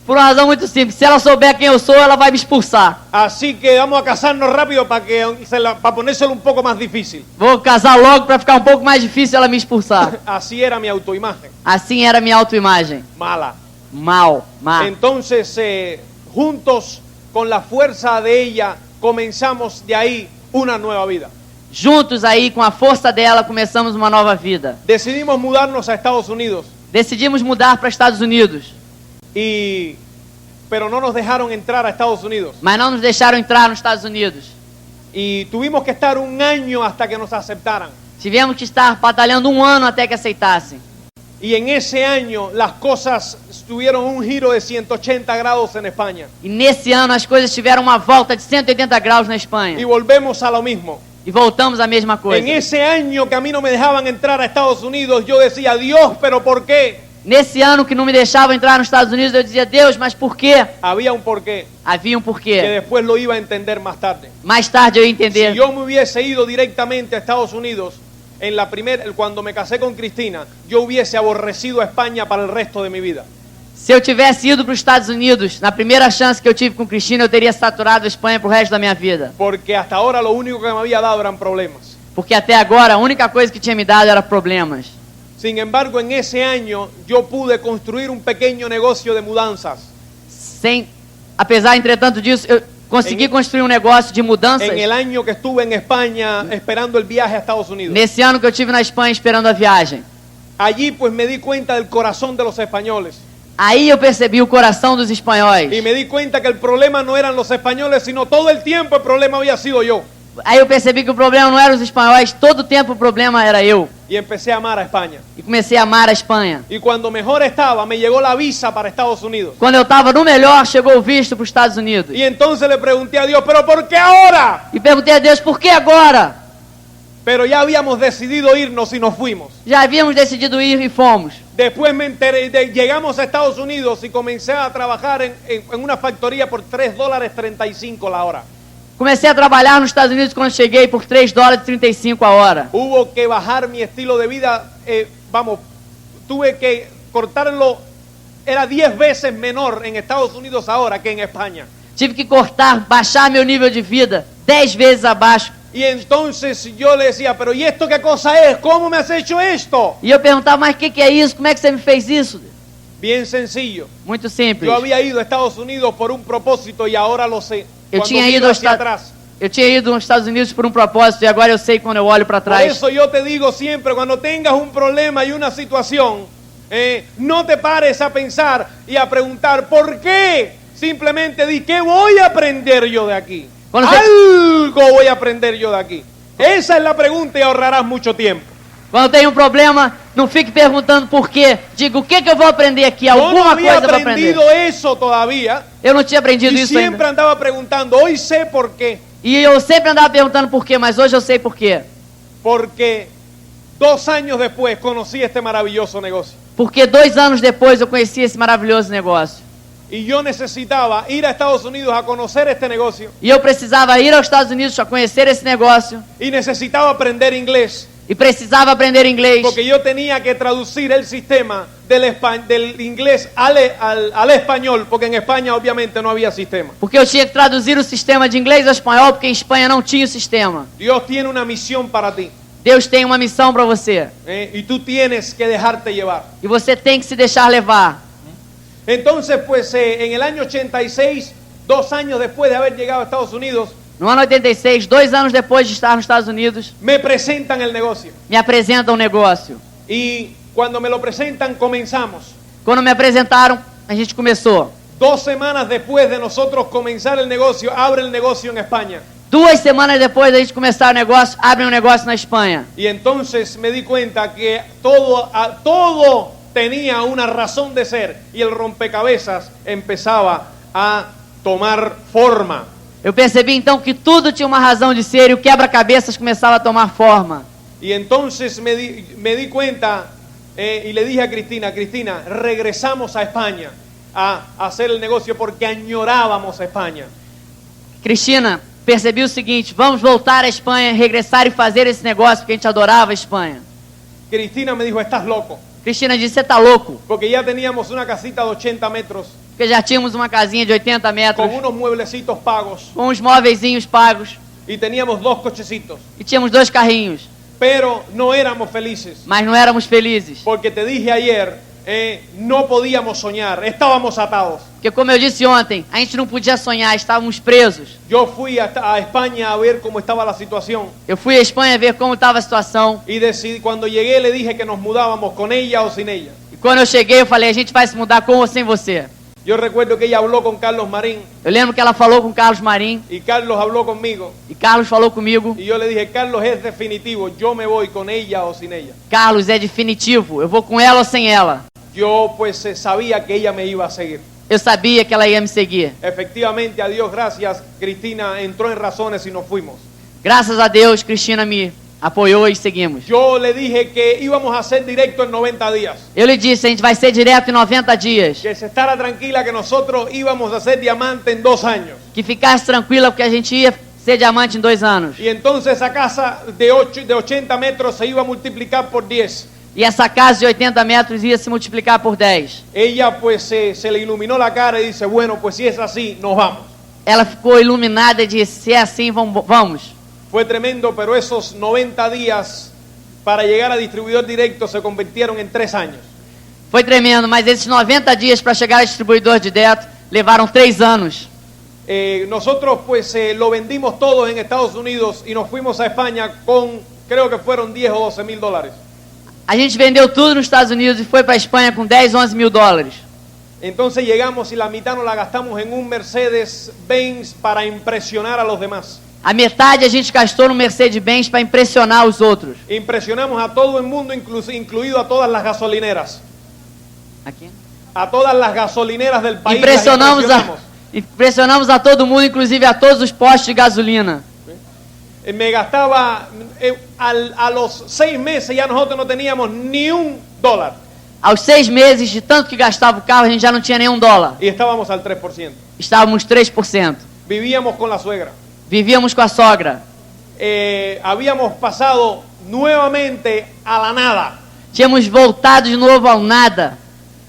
Por uma razão muito simples. Se ela souber quem eu sou, ela vai me expulsar. Así que vamos a casarnos rápido para ponérselo un poco más difícil. Vou casar logo para ficar um pouco mais difícil ela me expulsar. Así era mi autoimagen. Assim era minha autoimagem. Mala. Má. Entonces, juntos, con la fuerza de ella, comenzamos de ahí una nueva vida. Juntos aí, com a força dela, começamos uma nova vida. Decidimos mudarnos a Estados Unidos, Decidimos mudar para Estados Unidos, pero no nos dejaron entrar a Estados Unidos. mas não nos deixaram entrar nos Estados Unidos. Y tuvimos que estar un año hasta que nos aceptaran. Tivemos que estar batalhando um ano até que aceitassem. Y en ese año las cosas tuvieron un giro de 180 grados en España. E nesse ano as coisas tiveram uma volta de 180 graus na Espanha. Y volvemos a lo mismo. E voltamos à mesma coisa. En ese año que a mí no me dejaban entrar a Estados Unidos, yo decía, Dios, ¿pero por qué? Nesse ano que não me deixavam entrar nos Estados Unidos, eu dizia, Deus, mas por quê? Había un porqué, Havia um que porquê. después lo iba a entender más tarde. Mais tarde eu ia Si entender. yo me hubiese ido directamente a Estados Unidos, cuando me casé con Cristina, yo hubiese aborrecido a España para el resto de mi vida. Se eu tivesse ido para os Estados Unidos, na primeira chance que eu tive com Cristina, eu teria saturado a Espanha pro resto da minha vida. Porque hasta ahora lo único que me había dado eran problemas. Porque até agora a única coisa que tinha me dado era problemas. Sin embargo, en ese año yo pude construir un pequeño negocio de mudanzas. Apesar, entretanto disso, eu consegui construir um negócio de mudanças. En el año que estuve en España esperando el viaje a Estados Unidos. Nesse ano que eu tive na Espanha esperando a viagem. Allí pues me di cuenta del corazón de los españoles. Aí eu percebi o coração dos espanhóis. Y me di cuenta que el problema no eran los españoles, sino todo el tiempo el problema había sido yo. Aí eu percebi que o problema não eram os espanhóis, todo o tempo o problema era eu. Y empecé a amar a España. E comecei a amar a Espanha. Y cuando mejor estaba, me llegó la visa para Estados Unidos. Quando eu estava no melhor, chegou o visto para os Estados Unidos. Y entonces le pregunté a Dios, ¿pero por qué ahora? E perguntei a Deus, por que agora? Pero ya habíamos decidido irnos y nos fuimos. Já havíamos decidido ir e fomos. Después me enteré, llegamos a Estados Unidos y comencé a trabajar en una factoría por $3.35 la hora. Comecei a trabalhar nos Estados Unidos quando cheguei por $3,35 a hora. Hubo que bajar mi estilo de vida, tuve que cortarlo, era 10 veces menor en Estados Unidos ahora que en España. Tive que cortar, baixar meu nível de vida 10 vezes abaixo. Y entonces yo le decía, pero ¿y esto qué cosa es? ¿Cómo me has hecho esto? E eu perguntava, mas o que é isso? Como é que você me fez isso? Bien sencillo. Muito simples. Yo había ido a Estados Unidos por un propósito y ahora lo sé. Eu Cuando tinha miro ido aos hacia Estados atrás. Eu tinha ido nos Estados Unidos por um propósito e agora eu sei quando eu olho para Por trás. eso yo te digo siempre, cuando tengas un problema y una situación, no te pares a pensar y a preguntar ¿por qué? Simplemente di, ¿qué voy a aprender yo de aquí? Cuando se- Algo voy a aprender yo de aquí. Esa es la pregunta y ahorrarás mucho tiempo. Quando tem um problema, não fique perguntando por quê. Diga, o que eu vou aprender aqui? Yo no Alguma había coisa eu vou aprender. aprendido eso todavía Eu não tinha aprendido y isso siempre ainda. andaba preguntando, hoy sé por qué. E eu sempre andava perguntando por quê, mas hoje eu sei por quê. Porque 2 años después conocí este maravilloso negocio. Porque 2 anos depois eu conheci esse maravilhoso negócio. Y yo necesitaba ir a Estados Unidos a conocer este negocio. E eu precisava ir aos Estados Unidos para conhecer esse negócio. Y necesitaba aprender inglés. E precisava aprender inglês. Porque yo tenía que traducir el sistema del inglés al español. Porque en España obviamente no había sistema. Porque eu tinha que traduzir o sistema de inglês ao espanhol, porque em Espanha não tinha o sistema. Dios tiene una misión para ti. Deus tem uma missão para você. Y tú tienes que dejarte llevar. E você tem que se deixar levar. Entonces, pues en el año 86, 2 años después de haber llegado a Estados Unidos, No ano 86, 2 anos depois de estar nos Estados Unidos, me presentan el negocio. me apresentam um negócio. Y cuando me lo presentan, comenzamos. Quando me apresentaram, a gente começou. 2 semanas después de nosotros comenzar el negocio, abre el negocio en España. 2 semanas depois da gente começar o negócio, abre um negócio na Espanha. Y entonces me di cuenta que todo tenía una razón de ser y el rompecabezas empezaba a tomar forma. Eu percebi então que tudo tinha uma razão de ser e o quebra-cabeças começava a tomar forma. Y entonces me di cuenta y le dije a Cristina, Cristina, regresamos a España a hacer el negocio porque añorábamos a España. Cristina, percebi o seguinte, vamos voltar à Espanha, regressar e fazer esse negócio porque a gente adorava a Espanha. Cristina me dijo, estás loco, Cristina disse, você tá louco? porque ya teníamos una casita de 80 metros Porque já tínhamos uma casinha de 80 metros, con unos mueblecitos pagos com uns móveizinhos pagos y teníamos 2 cochecitos, e tínhamos 2 carrinhos, pero no éramos felices. mas não éramos felizes. Porque te dije ayer, no podíamos soñar, estábamos atados. Porque como eu disse ontem, a gente não podia sonhar, estávamos presos. Yo fui a España a ver cómo estaba la situación Eu fui à Espanha ver como estava a situação. y decidí, cuando llegué le dije que nos mudábamos con ella o sin ella. E quando eu cheguei, eu falei, a gente vai se mudar com ou sem você. Yo recuerdo que ella habló con Carlos Marín Eu lembro que ela falou com o Carlos Marim, y Carlos habló conmigo e Carlos falou comigo, y yo le dije, Carlos, es definitivo, yo me voy con ella o sin ella. Carlos, é definitivo, eu vou com ela ou sem ela. Yo pues sabía que ella me iba a seguir. Eu sabia que ela ia me seguir. Efectivamente, a Dios gracias, Cristina entró en razones y nos fuimos. Graças a Deus, Cristina me apoiou e seguimos. Yo le dije que íbamos a hacer directo en 90 días. Eu lhe disse, a gente vai ser direto em 90 dias. Que se estará tranquila que nosotros íbamos a ser diamante en 2 años. Que ficasse tranquila porque a gente ia ser diamante em 2 anos. Y entonces esa casa de 80 metros se iba a multiplicar por 10. E essa casa de 80 metros ia se multiplicar por 10. Ella pues se le iluminó la cara y dice, bueno, pues si es así, nos vamos. Ela ficou iluminada e disse, se é assim, vamos. Fue tremendo, pero esos 90 días para llegar a distribuidor directo se convirtieron en 3 años. Foi tremendo, mas esses 90 dias para chegar a distribuidor direto levaram 3 anos. Nosotros pues lo vendimos todos en Estados Unidos y nos fuimos a España con, creo que fueron 10 o 12 mil dólares. A gente vendeu tudo nos Estados Unidos e foi para a Espanha com 10, 11 mil dólares. Entonces llegamos y la mitad nos la gastamos en un Mercedes-Benz para impresionar a los demás. A metade a gente gastou no Mercedes-Benz para impressionar os outros. Impresionamos a todo el mundo, incluido a todas las gasolineras. Aqui. A todas las gasolineras del país. Impressionamos a todo mundo, inclusive a todos os postos de gasolina. Me gastaba, a los 6 meses ya nosotros no teníamos ni $1. Aos 6 meses, de tanto que gastava o carro, a gente já não tinha nenhum dólar. Y estábamos al 3%. Estávamos 3%. Vivíamos con la suegra. Vivíamos com a sogra. Habíamos pasado nuevamente a la nada. Tínhamos voltado de novo ao nada.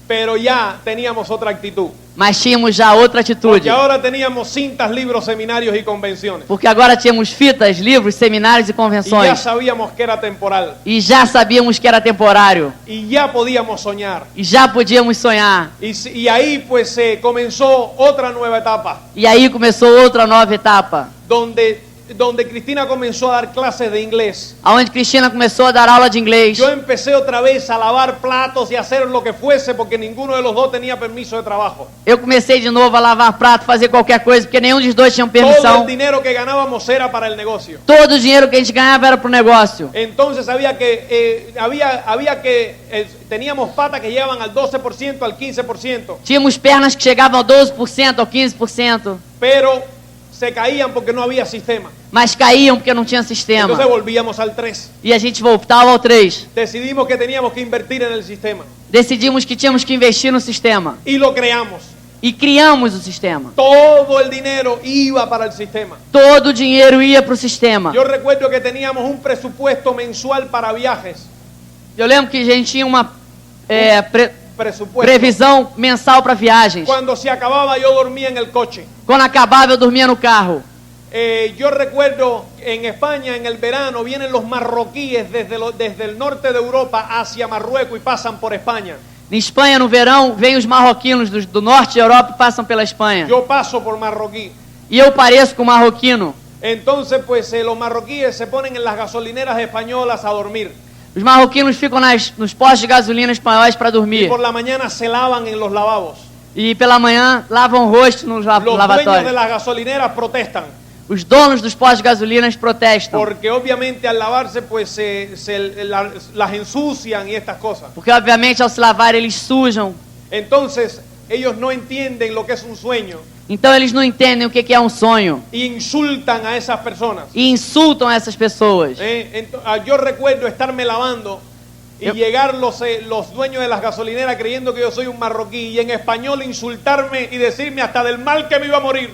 Pero ya teníamos otra actitud. Mas tínhamos já outra atitude. Porque ahora teníamos cintas, libros, seminarios y convenciones. Porque agora tínhamos fitas, livros, seminários e Y ya convenções. sabíamos que era temporal. E já sabíamos que era temporário. Y ya podíamos soñar. E já podíamos sonhar. Y ahí pues comenzó otra nueva etapa. E aí começou outra nova etapa. Donde Cristina comenzó a dar clases de inglés. Onde Cristina começou a dar aula de inglês. Yo empecé otra vez a lavar platos y a hacer lo que fuese porque ninguno de los dos tenía permiso de trabajo. Eu comecei de novo a lavar prato, fazer qualquer coisa, porque nenhum dos dois tinha Todo permissão. el dinero que ganábamos era para el negocio. Todo o dinheiro que a gente ganhava era pro negócio. Entonces teníamos patas que llegaban al 12%, al 15%, Tínhamos pernas que chegavam ao 12%, ao 15%, pero se caían porque no había sistema. mas caíam porque não tinha sistema. Entonces volvíamos al 3. E a gente voltava ao 3. Decidimos que teníamos que invertir en el sistema Decidimos que tínhamos que investir no sistema. y lo creamos. E criamos o sistema. Todo el dinero iba para el sistema. Todo o dinheiro ia pro sistema. Yo recuerdo que teníamos un presupuesto mensual para viajes. Eu lembro que a gente tinha uma Presupuesto. previsão mensal para viagens. Cuando se acababa yo dormía en el coche. Quando acabava eu dormia no carro. Yo recuerdo en España en el verano vienen los marroquíes desde el norte de Europa hacia Marruecos y pasan por España. Em Espanha, no verão, vêm os marroquinos do norte da Europa e passam pela Espanha. Yo paso por marroquí. E eu pareço com marroquino. Entonces pues los marroquíes se ponen en las gasolineras españolas a dormir. Os marroquinos ficam nos postos de gasolina espanhóis para Y dormir. por la mañana se lavan en los lavabos. E pela manhã lavam o rosto nos Los dueños de lavatórios. las gasolineras protestan. Os donos dos postos de gasolina protestam. Porque obviamente al lavarse pues las ensucian y estas cosas. Porque obviamente ao se lavar eles sujam. Entonces ellos no entienden lo que es un sueño Então eles não entendem o que é um sonho. y insultan a esas personas. E insultam essas pessoas. Yo recuerdo estarme lavando y llegar los dueños de las gasolineras creyendo que yo soy un marroquí y en español insultarme y decirme hasta del mal que me iba a morir.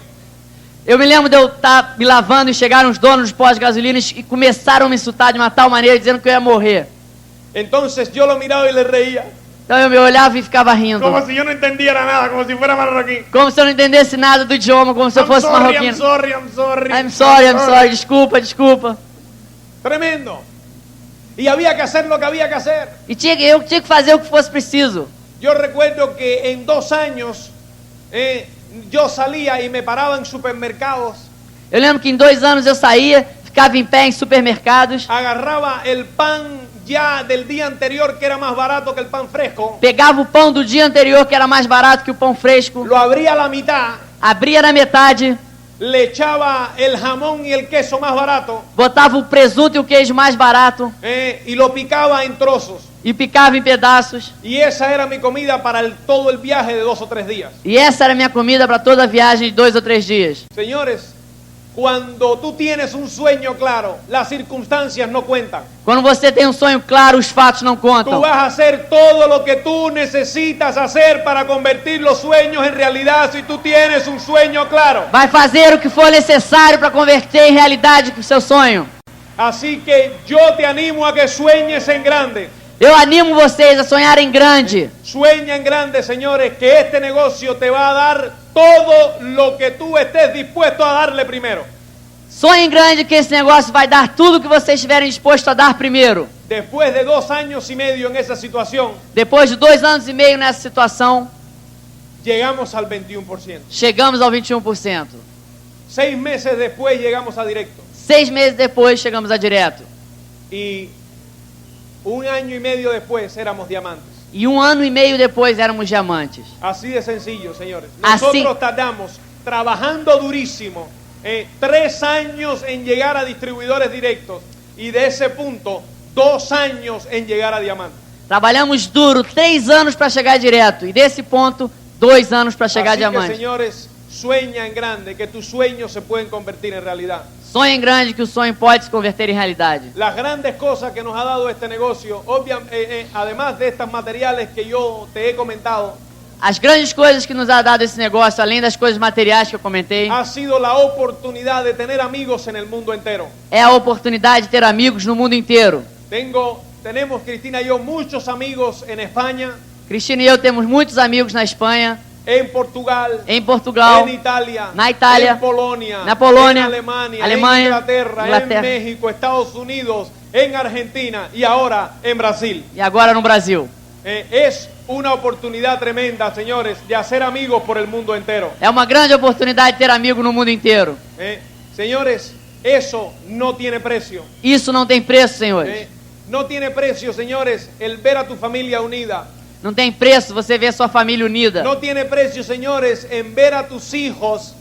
Eu me lembro de eu estar me lavando e chegaram os donos dos postos de gasolina e começaram a me insultar de uma tal maneira dizendo que eu ia morrer. Entonces yo lo miraba y le reía. Então eu me olhava e ficava rindo. Como si yo no entendiera nada, como si fuera marroquí. Como se eu não entendesse nada do idioma, como se eu fosse marroquino. I'm sorry. I'm sorry, desculpa. Tremendo. Y había que hacer lo que había que hacer. E eu tinha que fazer o que fosse preciso. Yo recuerdo que en 2 años yo salía y me paraba en supermercados. Eu lembro que em 2 anos eu saía, ficava em pé em supermercados, Agarraba el pan ya del día anterior que era más barato que el pan fresco. pegava o pão do dia anterior que era mais barato que o pão fresco, Lo abría a la mitad. abria na metade, Le echaba el jamón y el queso más barato botava o presunto e o queijo mais barato y lo picaba en trozos. e picava em pedaços. Y esa era mi comida para todo el viaje de 2 o 3 días. E essa era a minha comida para toda a viagem de 2 ou 3 dias. Señores, cuando tú tienes un sueño claro, las circunstancias no cuentan. Quando você tem um sonho claro, os fatos não Tú contam. vas a hacer todo lo que tú necesitas hacer para convertir los sueños en realidad si tú tienes un sueño claro. Vai fazer o que for necessário para converter em realidade o seu sonho. Así que yo te animo a que sueñes en grande. Eu animo vocês a sonharem grande. Sueña en grande, señores, que este negocio te va a dar todo lo que tú estés dispuesto a darle primero. Sonhem grande que esse negócio vai dar tudo o que vocês estiverem dispostos a dar primeiro. Después de 2 años y medio en esa situación, Depois de 2 anos e meio nessa situação, llegamos al 21%. chegamos ao 21%. 6 meses después llegamos a directo. 6 meses depois, chegamos a direto. Y 1 año y medio después éramos diamantes. E 1 ano e meio depois éramos diamantes. Así de sencillo, señores. Así. Nosotros tardamos, trabajando durísimo, 3 años en llegar a distribuidores directos. Y de ese punto, 2 años en llegar a diamantes. Trabalhamos duro 3 anos para chegar direto. E desse ponto, 2 anos para chegar a Así que, diamante. señores, sueña en grande, que tus sueños se pueden convertir en realidad. Sonhem grande que o sonho pode se converter em realidade. Las grandes cosas que nos ha dado este negocio, además de estos materiales que yo te he comentado, As grandes coisas que nos ha dado esse negócio, além das coisas materiais que eu comentei, ha sido la oportunidad de tener amigos en el mundo entero. é a oportunidade de ter amigos no mundo inteiro. Tenemos, Cristina y yo, muchos amigos en España, Cristina e eu temos muitos amigos na Espanha, en Portugal, em Portugal, en Italia, na Itália, en Polonia, na Polônia, en Alemania, Alemanha, en Inglaterra, Inglaterra, en México, Estados Unidos, en Argentina y ahora en Brasil. e agora no Brasil. Es una oportunidad tremenda, señores, de hacer amigos por el mundo entero. É uma grande oportunidade de ter amigo no mundo inteiro. Señores, eso no tiene precio. Isso não tem preço, senhores. No tiene precio, señores, el ver a tu familia unida. Não tem preço você ver sua família unida. No tiene precio, señores, en ver a tus hijos,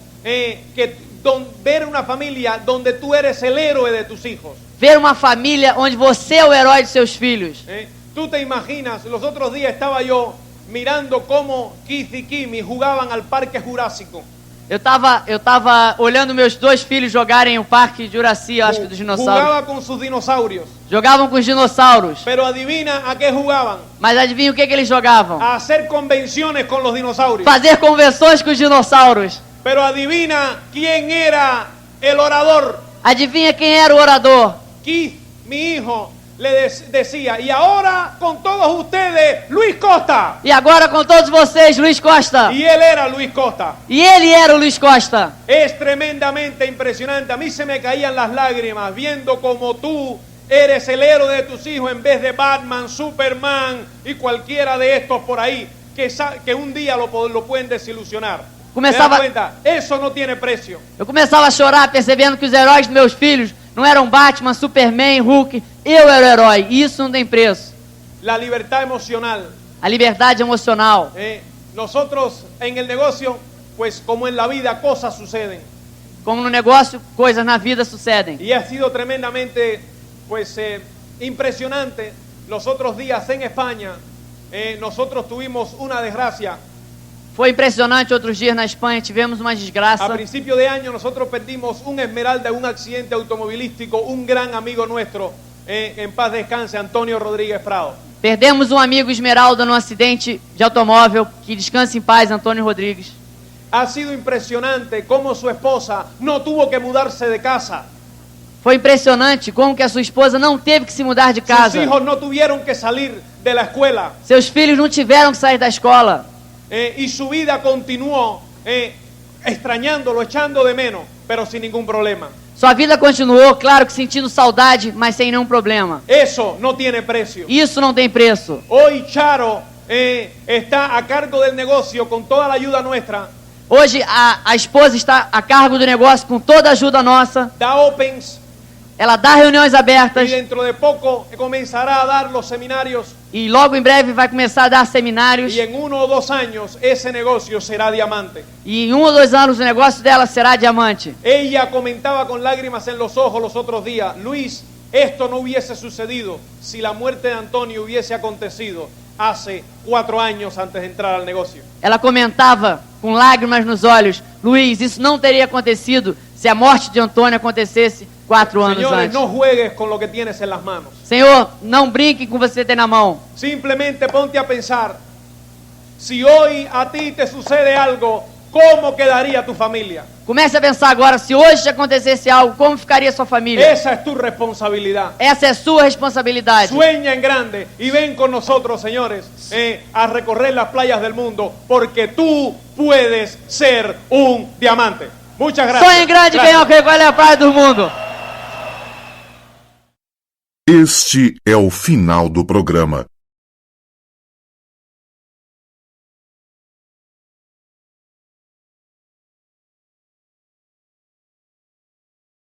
ver una familia donde tú eres el héroe de tus hijos. Ver uma família onde você é o herói de seus filhos. Tú te imaginas, los otros días estaba yo mirando cómo Keith y Kimi jugaban al Parque Jurásico. Eu tava olhando meus 2 filhos jogarem o Parque Juraci, acho que dos dinossauros. Jugaba con sus dinosaurios. Jogavam com os dinossauros. Pero adivina a qué jugaban. Mas adivinha o que eles jogavam? A hacer convenciones con los dinosaurios. Fazer convenções com os dinossauros. Pero adivina quién era el orador. Adivinha quem era o orador? Keith, mi hijo, le decía, y ahora con todos ustedes, Luis Costa. E agora com todos vocês, Luis Costa. Y él era Luis Costa. E ele era o Luis Costa. Es tremendamente impresionante. A mí se me caían las lágrimas viendo como tú eres el héroe de tus hijos en vez de Batman, Superman y cualquiera de estos por ahí que un día lo pueden desilusionar. ¿Te das cuenta? Eso no tiene precio. Eu começava a chorar percebendo que os heróis dos meus filhos não eram Batman, Superman, Hulk. Eu era o herói. E isso não tem preço. La libertad emocional. A liberdade emocional. Nosotros en el negocio, pues como en la vida, cosas suceden. Como no negócio, coisas na vida sucedem. Y ha sido tremendamente, pues, impresionante. Los otros días en España, nosotros tuvimos una desgracia. Foi impressionante, outros dias na Espanha tivemos uma desgraça. A principio de año nosotros perdimos un Esmeralda en un accidente automovilístico, un gran amigo nuestro, en paz descanse, Antonio Rodríguez Prado. Perdemos um amigo Esmeralda num acidente de automóvel, que descanse em paz, Antônio Rodrigues. Ha sido impresionante cómo su esposa no tuvo que mudarse de casa. Foi impressionante como que a sua esposa não teve que se mudar de Sus casa. hijos no tuvieron que salir de la escuela. Seus filhos não tiveram que sair da escola. Y su vida continuó extrañándolo, echando de menos, pero sin ningún problema. Sua vida continuou, claro que sentindo saudade, mas sem nenhum problema. Eso no tiene precio. Isso não tem preço. Hoy Charo está a cargo del negocio con toda la ayuda nuestra. Hoje a esposa está a cargo do negócio com toda a ajuda nossa. Da opens Ela dá reuniões abertas y dentro de poco comenzará a dar los seminarios. e logo em breve vai começar a dar seminários. Y en 1 o 2 años ese negocio será diamante. E em 1 ou 2 anos o negócio dela será diamante. Ella comentaba con lágrimas en los ojos los otros días: Luis, esto no hubiese sucedido si la muerte de Antonio hubiese acontecido hace 4 años antes de entrar al negocio. Ela comentava com lágrimas nos olhos: Luiz, isso não teria acontecido se a morte de Antônio acontecesse 4 anos Señores, antes. no juegues con lo que tienes en las manos. Senhor, não brinque com o que você tem na mão. Simplemente ponte a pensar, si hoy a ti te sucede algo, ¿cómo quedaría tu familia? Comece a pensar agora, se hoje te acontecesse algo, como ficaria sua família? Esa es tu responsabilidad. Essa é sua responsabilidade. Sueña en grande y ven con nosotros, señores, a recorrer las playas del mundo, porque tú puedes ser un diamante. Muchas gracias. Sonhe grande, venha recolher a praia do mundo. Este é o final do programa.